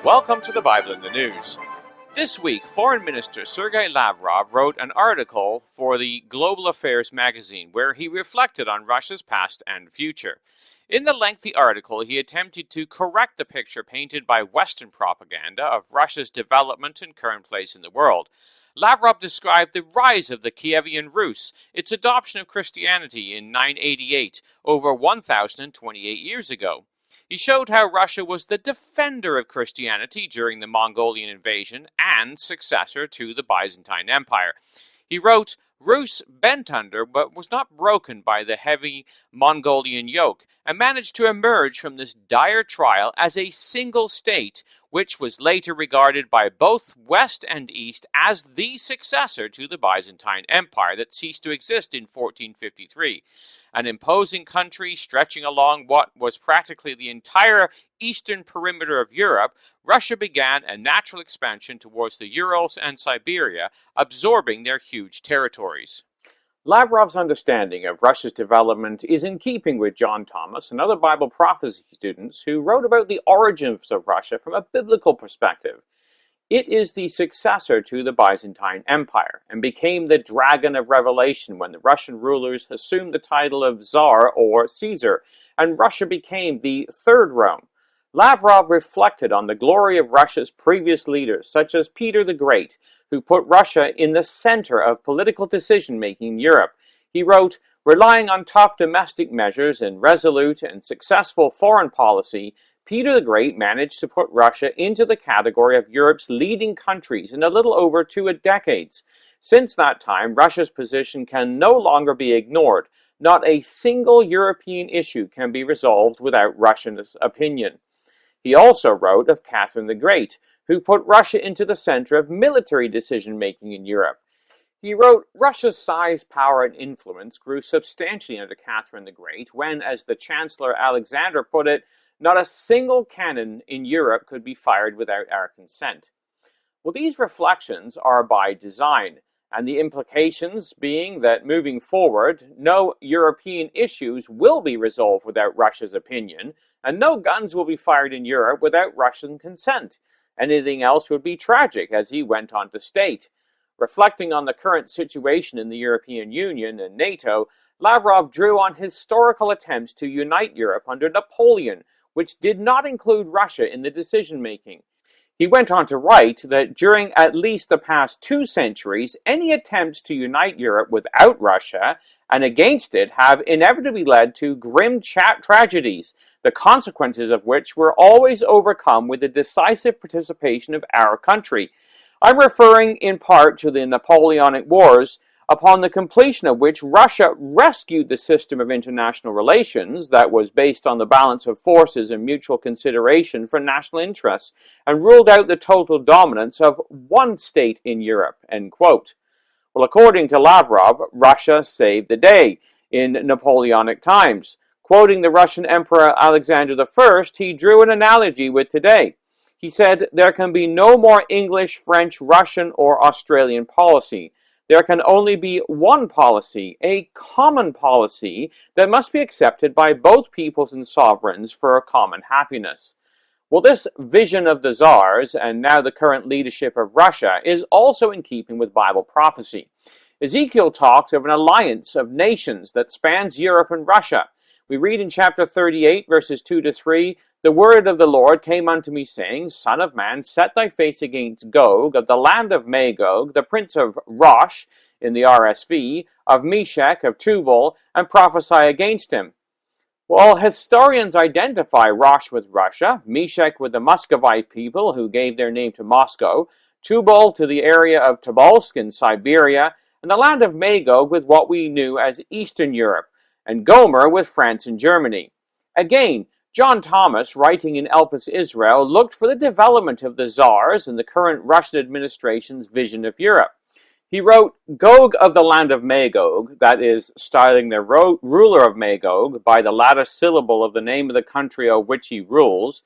Welcome to the Bible in the News. This week, Foreign Minister Sergei Lavrov wrote an article for the Global Affairs magazine where he reflected on Russia's past and future. In the lengthy article, he attempted to correct the picture painted by Western propaganda of Russia's development and current place in the world. Lavrov described the rise of the Kievan Rus, its adoption of Christianity in 988, over 1,028 years ago. He showed how Russia was the defender of Christianity during the Mongolian invasion and successor to the Byzantine Empire. He wrote, Rus bent under but was not broken by the heavy Mongolian yoke and managed to emerge from this dire trial as a single state, which was later regarded by both West and East as the successor to the Byzantine Empire that ceased to exist in 1453. An imposing country stretching along what was practically the entire eastern perimeter of Europe, Russia began a natural expansion towards the Urals and Siberia, absorbing their huge territories. Lavrov's understanding of Russia's development is in keeping with John Thomas and other Bible prophecy students who wrote about the origins of Russia from a biblical perspective. It is the successor to the Byzantine Empire and became the dragon of Revelation when the Russian rulers assumed the title of Tsar or Caesar, and Russia became the Third Rome. Lavrov reflected on the glory of Russia's previous leaders, such as Peter the Great, who put Russia in the center of political decision-making in Europe. He wrote, relying on tough domestic measures and resolute and successful foreign policy, Peter the Great managed to put Russia into the category of Europe's leading countries in a little over 2 decades. Since that time, Russia's position can no longer be ignored. Not a single European issue can be resolved without Russia's opinion. He also wrote of Catherine the Great, who put Russia into the center of military decision-making in Europe. He wrote, Russia's size, power, and influence grew substantially under Catherine the Great when, as the Chancellor Alexander put it, not a single cannon in Europe could be fired without our consent. Well, these reflections are by design, and the implications being that moving forward, no European issues will be resolved without Russia's opinion, and no guns will be fired in Europe without Russian consent. Anything else would be tragic, as he went on to state. Reflecting on the current situation in the European Union and NATO, Lavrov drew on historical attempts to unite Europe under Napoleon, which did not include Russia in the decision-making. He went on to write that during at least the past 2 centuries, any attempts to unite Europe without Russia and against it have inevitably led to grim tragedies, the consequences of which were always overcome with the decisive participation of our country. I'm referring in part to the Napoleonic Wars, upon the completion of which Russia rescued the system of international relations that was based on the balance of forces and mutual consideration for national interests, and ruled out the total dominance of one state in Europe, end quote. Well, according to Lavrov, Russia saved the day in Napoleonic times. Quoting the Russian Emperor Alexander I, he drew an analogy with today. He said, there can be no more English, French, Russian, or Australian policy. There can only be one policy, a common policy that must be accepted by both peoples and sovereigns for a common happiness. Well, this vision of the Tsars, and now the current leadership of Russia, is also in keeping with Bible prophecy. Ezekiel talks of an alliance of nations that spans Europe and Russia. We read in chapter 38, verses 2-3, the word of the Lord came unto me, saying, Son of man, set thy face against Gog, of the land of Magog, the prince of Rosh, in the RSV, of Meshech, of Tubal, and prophesy against him. Well, historians identify Rosh with Russia, Meshech with the Muscovite people who gave their name to Moscow, Tubal to the area of Tobolsk in Siberia, and the land of Magog with what we knew as Eastern Europe, and Gomer with France and Germany. Again, John Thomas, writing in Elpis Israel, looked for the development of the Tsars and the current Russian administration's vision of Europe. He wrote, Gog of the land of Magog, that is, styling the ruler of Magog by the latter syllable of the name of the country over which he rules,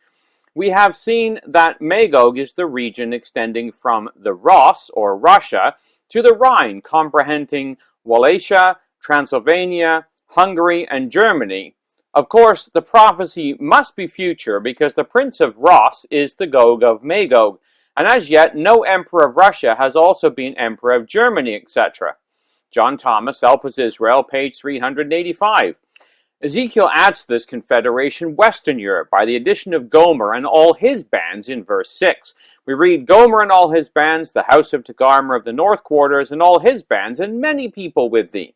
we have seen that Magog is the region extending from the Rus, or Russia, to the Rhine, comprehending Wallachia, Transylvania, Hungary, and Germany, Of course, the prophecy must be future because the Prince of Ross is the Gog of Magog, and as yet no emperor of Russia has also been emperor of Germany, etc. John Thomas, Elpis Israel, page 385. Ezekiel adds to this confederation Western Europe by the addition of Gomer and all his bands in verse 6. We read, Gomer and all his bands, the house of Togarmah of the north quarters, and all his bands, and many people with thee.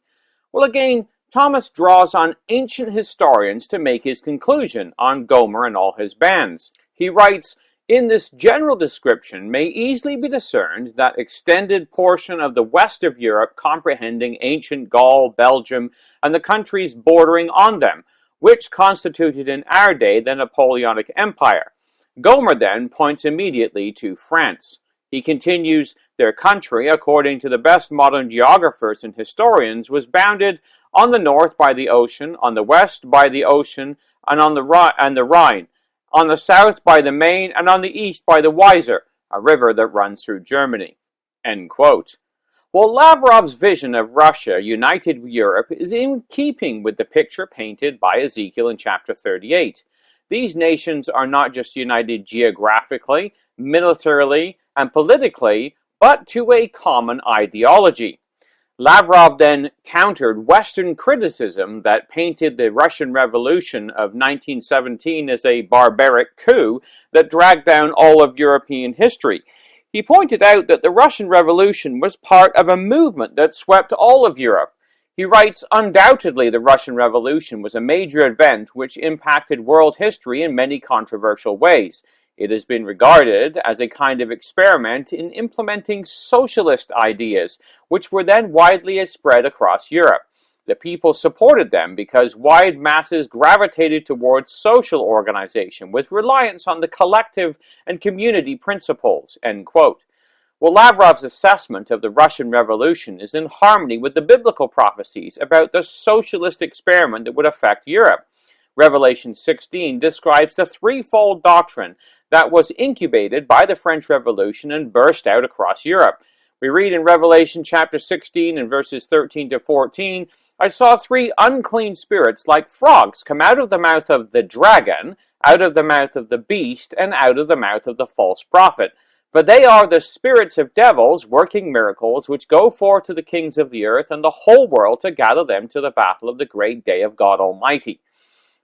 Well, again, Thomas draws on ancient historians to make his conclusion on Gomer and all his bands. He writes, in this general description may easily be discerned that extended portion of the west of Europe comprehending ancient Gaul, Belgium, and the countries bordering on them, which constituted in our day the Napoleonic Empire. Gomer then points immediately to France. He continues, their country, according to the best modern geographers and historians, was bounded on the north by the ocean, on the west by the ocean, and on the Rhine, on the south by the Main, and on the east by the Weser, a river that runs through Germany. End quote. Well, Lavrov's vision of Russia united with Europe is in keeping with the picture painted by Ezekiel in chapter 38. These nations are not just united geographically, militarily, and politically, but to a common ideology. Lavrov then countered Western criticism that painted the Russian Revolution of 1917 as a barbaric coup that dragged down all of European history. He pointed out that the Russian Revolution was part of a movement that swept all of Europe. He writes, undoubtedly the Russian Revolution was a major event which impacted world history in many controversial ways. It has been regarded as a kind of experiment in implementing socialist ideas, which were then widely spread across Europe. The people supported them because wide masses gravitated towards social organization with reliance on the collective and community principles. End quote. Well, Lavrov's assessment of the Russian Revolution is in harmony with the biblical prophecies about the socialist experiment that would affect Europe. Revelation 16 describes the threefold doctrine that was incubated by the French Revolution and burst out across Europe. We read in Revelation chapter 16 and verses 13 to 14, I saw three unclean spirits like frogs come out of the mouth of the dragon, out of the mouth of the beast, and out of the mouth of the false prophet. For they are the spirits of devils working miracles, which go forth to the kings of the earth and the whole world to gather them to the battle of the great day of God Almighty.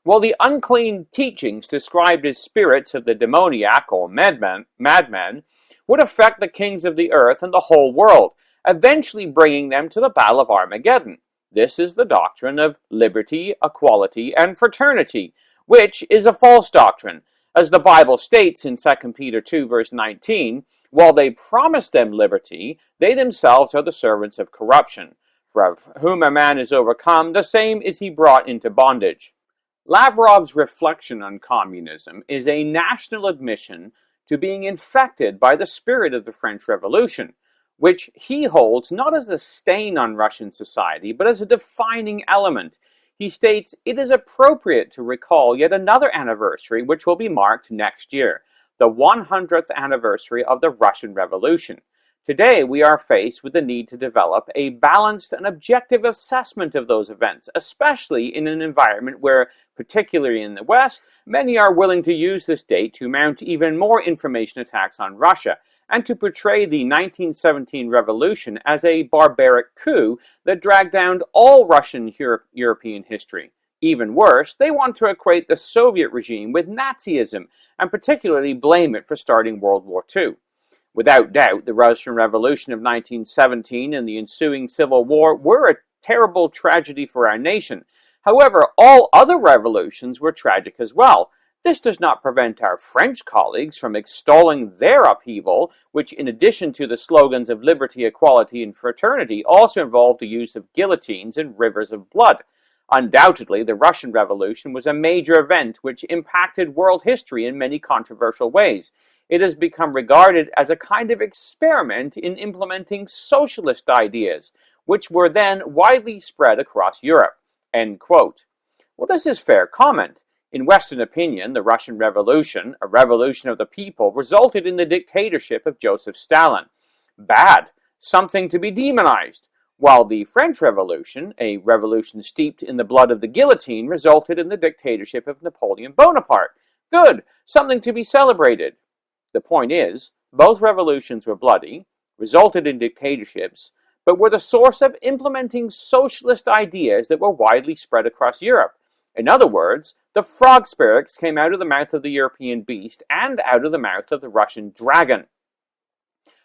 Well, the unclean teachings described as spirits of the demoniac or madmen would affect the kings of the earth and the whole world, eventually bringing them to the battle of Armageddon. This is the doctrine of liberty, equality, and fraternity, which is a false doctrine. As the Bible states in 2 Peter 2 verse 19, while they promise them liberty, they themselves are the servants of corruption. For of whom a man is overcome, the same is he brought into bondage. Lavrov's reflection on communism is a national admission to being infected by the spirit of the French Revolution, which he holds not as a stain on Russian society, but as a defining element. He states, it is appropriate to recall yet another anniversary which will be marked next year, the 100th anniversary of the Russian Revolution. Today, we are faced with the need to develop a balanced and objective assessment of those events, especially in an environment where, particularly in the West, many are willing to use this date to mount even more information attacks on Russia, and to portray the 1917 revolution as a barbaric coup that dragged down all Russian European history. Even worse, they want to equate the Soviet regime with Nazism, and particularly blame it for starting World War II. Without doubt, the Russian Revolution of 1917 and the ensuing Civil War were a terrible tragedy for our nation. However, all other revolutions were tragic as well. This does not prevent our French colleagues from extolling their upheaval, which in addition to the slogans of liberty, equality, and fraternity, also involved the use of guillotines and rivers of blood. Undoubtedly, the Russian Revolution was a major event which impacted world history in many controversial ways. It has become regarded as a kind of experiment in implementing socialist ideas, which were then widely spread across Europe. End quote. Well, this is fair comment. In Western opinion, the Russian Revolution, a revolution of the people, resulted in the dictatorship of Joseph Stalin. Bad, something to be demonized. while the French Revolution, a revolution steeped in the blood of the guillotine, resulted in the dictatorship of Napoleon Bonaparte. Good, something to be celebrated. The point is, both revolutions were bloody, resulted in dictatorships, but were the source of implementing socialist ideas that were widely spread across Europe. In other words, the frog spirits came out of the mouth of the European beast and out of the mouth of the Russian dragon.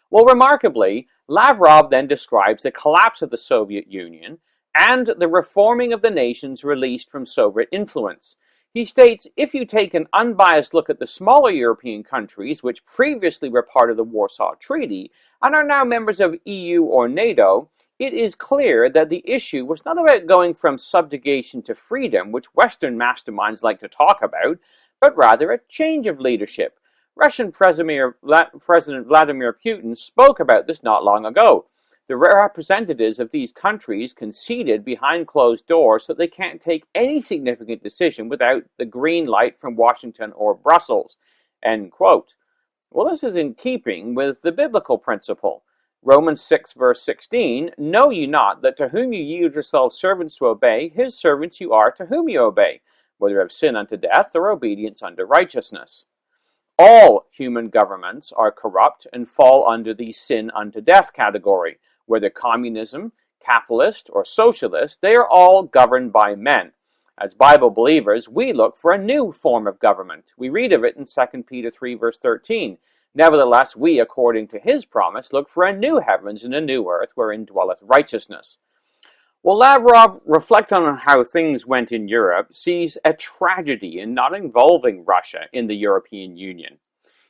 Well, remarkably, Lavrov then describes the collapse of the Soviet Union and the reforming of the nations released from Soviet influence. He states, if you take an unbiased look at the smaller European countries, which previously were part of the Warsaw Treaty and are now members of EU or NATO, it is clear that the issue was not about going from subjugation to freedom, which Western masterminds like to talk about, but rather a change of leadership. Russian President Vladimir Putin spoke about this not long ago. The representatives of these countries conceded behind closed doors that they can't take any significant decision without the green light from Washington or Brussels. End quote. Well, this is in keeping with the biblical principle. Romans 6 verse 16, know ye not that to whom you yield yourselves servants to obey, his servants you are to whom you obey, whether of sin unto death or obedience unto righteousness. All human governments are corrupt and fall under the sin unto death category. Whether communism, capitalist, or socialist, they are all governed by men. As Bible believers, we look for a new form of government. We read of it in 2 Peter 3 verse 13. Nevertheless, we, according to his promise, look for a new heavens and a new earth wherein dwelleth righteousness. Well, Lavrov, reflecting on how things went in Europe, sees a tragedy in not involving Russia in the European Union.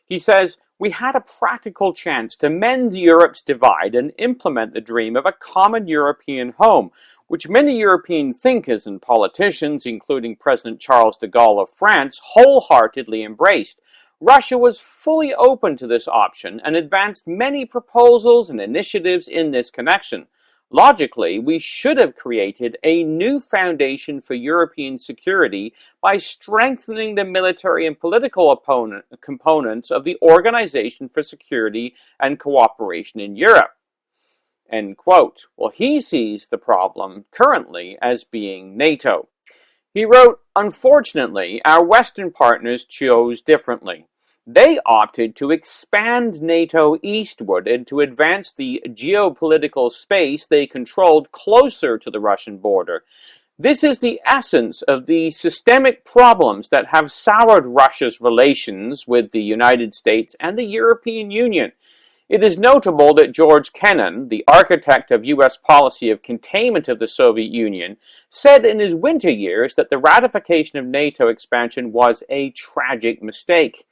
He says, we had a practical chance to mend Europe's divide and implement the dream of a common European home, which many European thinkers and politicians, including President Charles de Gaulle of France, wholeheartedly embraced. Russia was fully open to this option and advanced many proposals and initiatives in this connection. Logically, we should have created a new foundation for European security by strengthening the military and political components of the Organization for Security and Cooperation in Europe. End quote. Well, he sees the problem currently as being NATO. He wrote, unfortunately, our Western partners chose differently. They opted to expand NATO eastward and to advance the geopolitical space they controlled closer to the Russian border. This is the essence of the systemic problems that have soured Russia's relations with the United States and the European Union. It is notable that George Kennan, the architect of U.S. policy of containment of the Soviet Union, said in his winter years that the ratification of NATO expansion was a tragic mistake.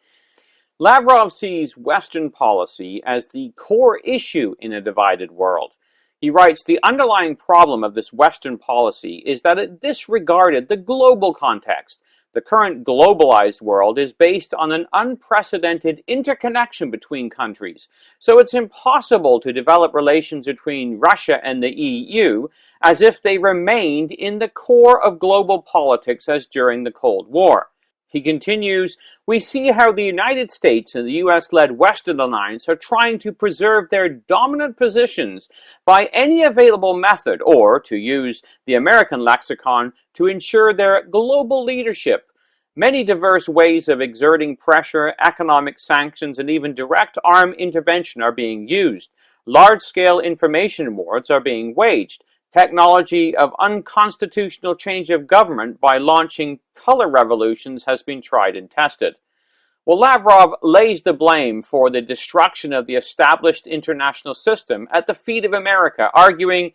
Lavrov sees Western policy as the core issue in a divided world. He writes, the underlying problem of this Western policy is that it disregarded the global context. The current globalized world is based on an unprecedented interconnection between countries, so it's impossible to develop relations between Russia and the EU as if they remained in the core of global politics as during the Cold War. He continues, we see how the United States and the US-led Western alliance are trying to preserve their dominant positions by any available method, or, to use the American lexicon, to ensure their global leadership. Many diverse ways of exerting pressure, economic sanctions, and even direct armed intervention are being used. Large-scale information wars are being waged. Technology of unconstitutional change of government by launching color revolutions has been tried and tested. Well, Lavrov lays the blame for the destruction of the established international system at the feet of America, arguing,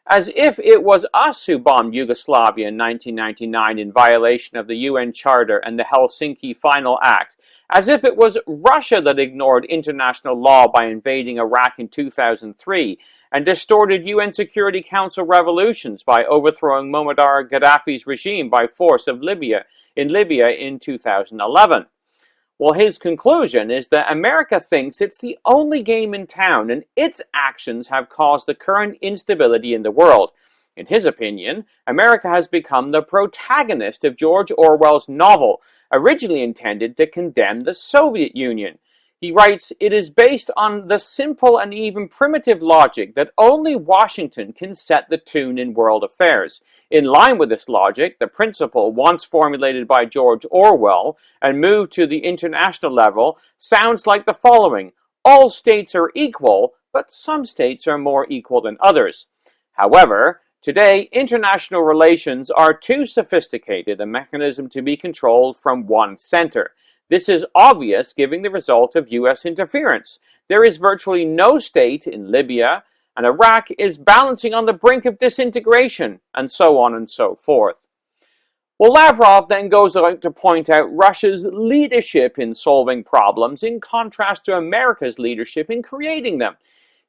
as if it was us who bombed Yugoslavia in 1999 in violation of the UN Charter and the Helsinki Final Act, as if it was Russia that ignored international law by invading Iraq in 2003, and distorted UN Security Council resolutions by overthrowing Muammar Gaddafi's regime by force in Libya in 2011. Well, his conclusion is that America thinks it's the only game in town, and its actions have caused the current instability in the world. In his opinion, America has become the protagonist of George Orwell's novel, originally intended to condemn the Soviet Union. He writes, "It is based on the simple and even primitive logic that only Washington can set the tune in world affairs. In line with this logic, the principle once formulated by George Orwell and moved to the international level sounds like the following: all states are equal, but some states are more equal than others. However, today, international relations are too sophisticated a mechanism to be controlled from one center. This is obvious given the result of U.S. interference. There is virtually no state in Libya, and Iraq is balancing on the brink of disintegration, and so on and so forth." Well, Lavrov then goes on to point out Russia's leadership in solving problems in contrast to America's leadership in creating them.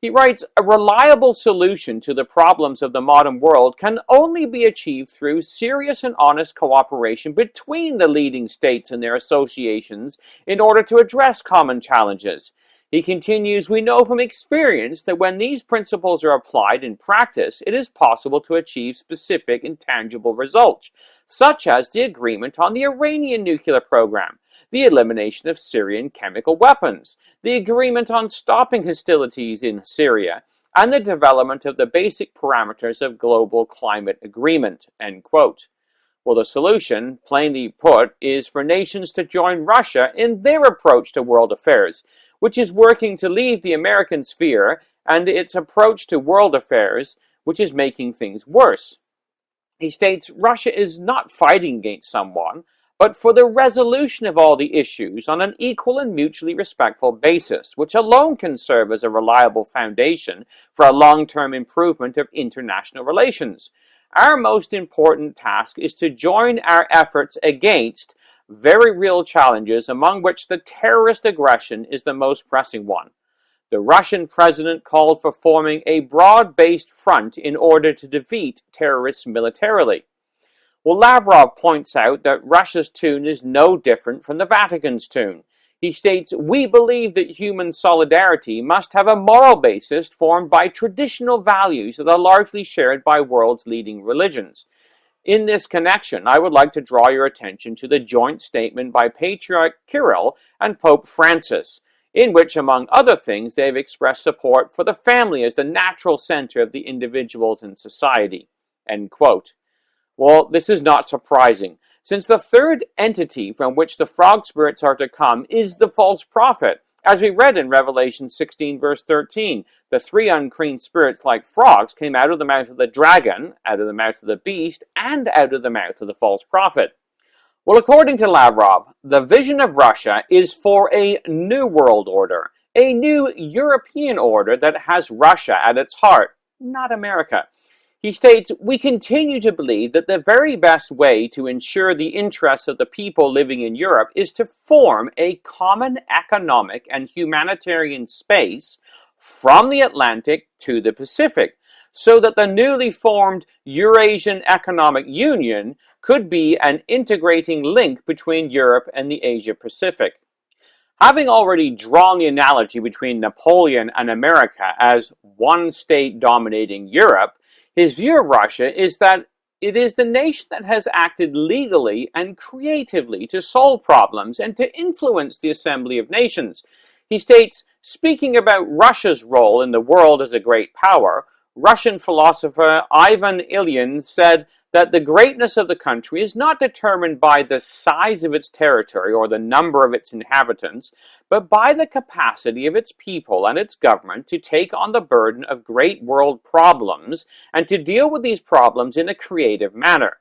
He writes, "A reliable solution to the problems of the modern world can only be achieved through serious and honest cooperation between the leading states and their associations in order to address common challenges." He continues, "We know from experience that when these principles are applied in practice, it is possible to achieve specific and tangible results, such as the agreement on the Iranian nuclear program, the elimination of Syrian chemical weapons, the agreement on stopping hostilities in Syria, and the development of the basic parameters of global climate agreement." End quote. Well, the solution, plainly put, is for nations to join Russia in their approach to world affairs, which is working to leave the American sphere, and its approach to world affairs, which is making things worse. He states, "Russia is not fighting against someone, but for the resolution of all the issues on an equal and mutually respectful basis, which alone can serve as a reliable foundation for a long-term improvement of international relations. Our most important task is to join our efforts against very real challenges, among which the terrorist aggression is the most pressing one. The Russian president called for forming a broad-based front in order to defeat terrorists militarily." Well, Lavrov points out that Russia's tune is no different from the Vatican's tune. He states, "We believe that human solidarity must have a moral basis formed by traditional values that are largely shared by world's leading religions. In this connection, I would like to draw your attention to the joint statement by Patriarch Kirill and Pope Francis, in which, among other things, they have expressed support for the family as the natural center of the individuals in society." End quote. Well, this is not surprising, since the third entity from which the frog spirits are to come is the false prophet. As we read in Revelation 16, verse 13, the three unclean spirits like frogs came out of the mouth of the dragon, out of the mouth of the beast, and out of the mouth of the false prophet. Well, according to Lavrov, the vision of Russia is for a new world order, a new European order that has Russia at its heart, not America. He states, "We continue to believe that the very best way to ensure the interests of the people living in Europe is to form a common economic and humanitarian space from the Atlantic to the Pacific, so that the newly formed Eurasian Economic Union could be an integrating link between Europe and the Asia-Pacific." Having already drawn the analogy between Napoleon and America as one state dominating Europe, his view of Russia is that it is the nation that has acted legally and creatively to solve problems and to influence the assembly of nations. He states, speaking about Russia's role in the world as a great power, Russian philosopher Ivan Ilyin said that the greatness of the country is not determined by the size of its territory or the number of its inhabitants, but by the capacity of its people and its government to take on the burden of great world problems and to deal with these problems in a creative manner.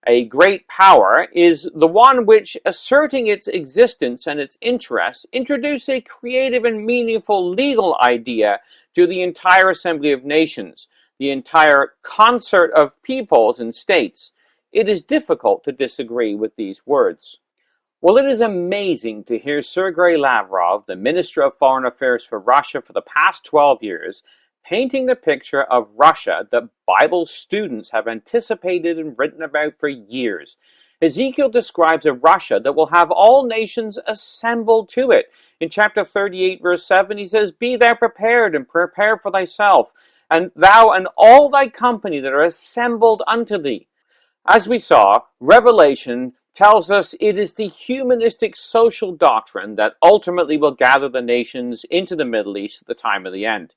A great power is the one which, asserting its existence and its interests, introduces a creative and meaningful legal idea to the entire assembly of nations, the entire concert of peoples and states. It is difficult to disagree with these words. Well, it is amazing to hear Sergei Lavrov, the Minister of Foreign Affairs for Russia for the past 12 years, painting the picture of Russia that Bible students have anticipated and written about for years. Ezekiel describes a Russia that will have all nations assembled to it. In chapter 38, verse 7, he says, "Be thou prepared, and prepare for thyself, and thou and all thy company that are assembled unto thee." As we saw, Revelation tells us it is the humanistic social doctrine that ultimately will gather the nations into the Middle East at the time of the end.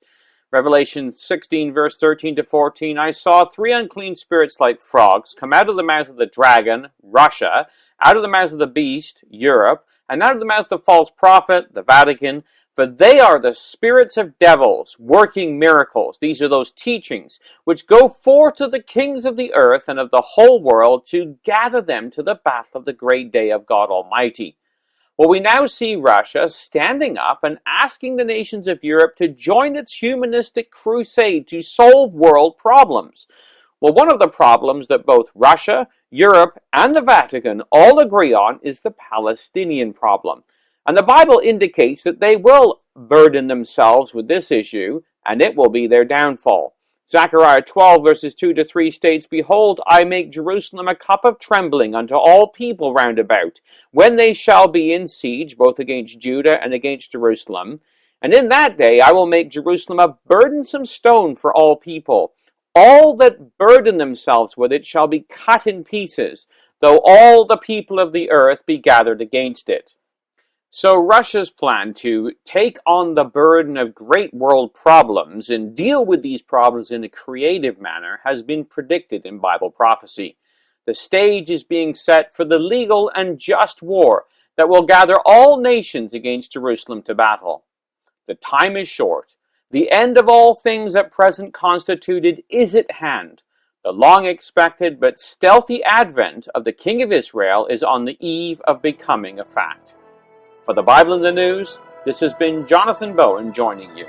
Revelation 16, verse 13 to 14, I saw three unclean spirits like frogs come out of the mouth of the dragon, Russia, out of the mouth of the beast, Europe, and out of the mouth of the false prophet, the Vatican, for they are the spirits of devils, working miracles. These are those teachings which go forth to the kings of the earth and of the whole world to gather them to the battle of the great day of God Almighty. Well, we now see Russia standing up and asking the nations of Europe to join its humanistic crusade to solve world problems. Well, one of the problems that both Russia, Europe, and the Vatican all agree on is the Palestinian problem. And the Bible indicates that they will burden themselves with this issue, and it will be their downfall. Zechariah 12 verses 2 to 3 states, Behold, I make Jerusalem a cup of trembling unto all people round about, when they shall be in siege, both against Judah and against Jerusalem. And in that day I will make Jerusalem a burdensome stone for all people. All that burden themselves with it shall be cut in pieces, though all the people of the earth be gathered against it. So Russia's plan to take on the burden of great world problems and deal with these problems in a creative manner has been predicted in Bible prophecy. The stage is being set for the legal and just war that will gather all nations against Jerusalem to battle. The time is short. The end of all things at present constituted is at hand. The long-expected but stealthy advent of the King of Israel is on the eve of becoming a fact. For the Bible in the News, this has been Jonathan Bowen joining you.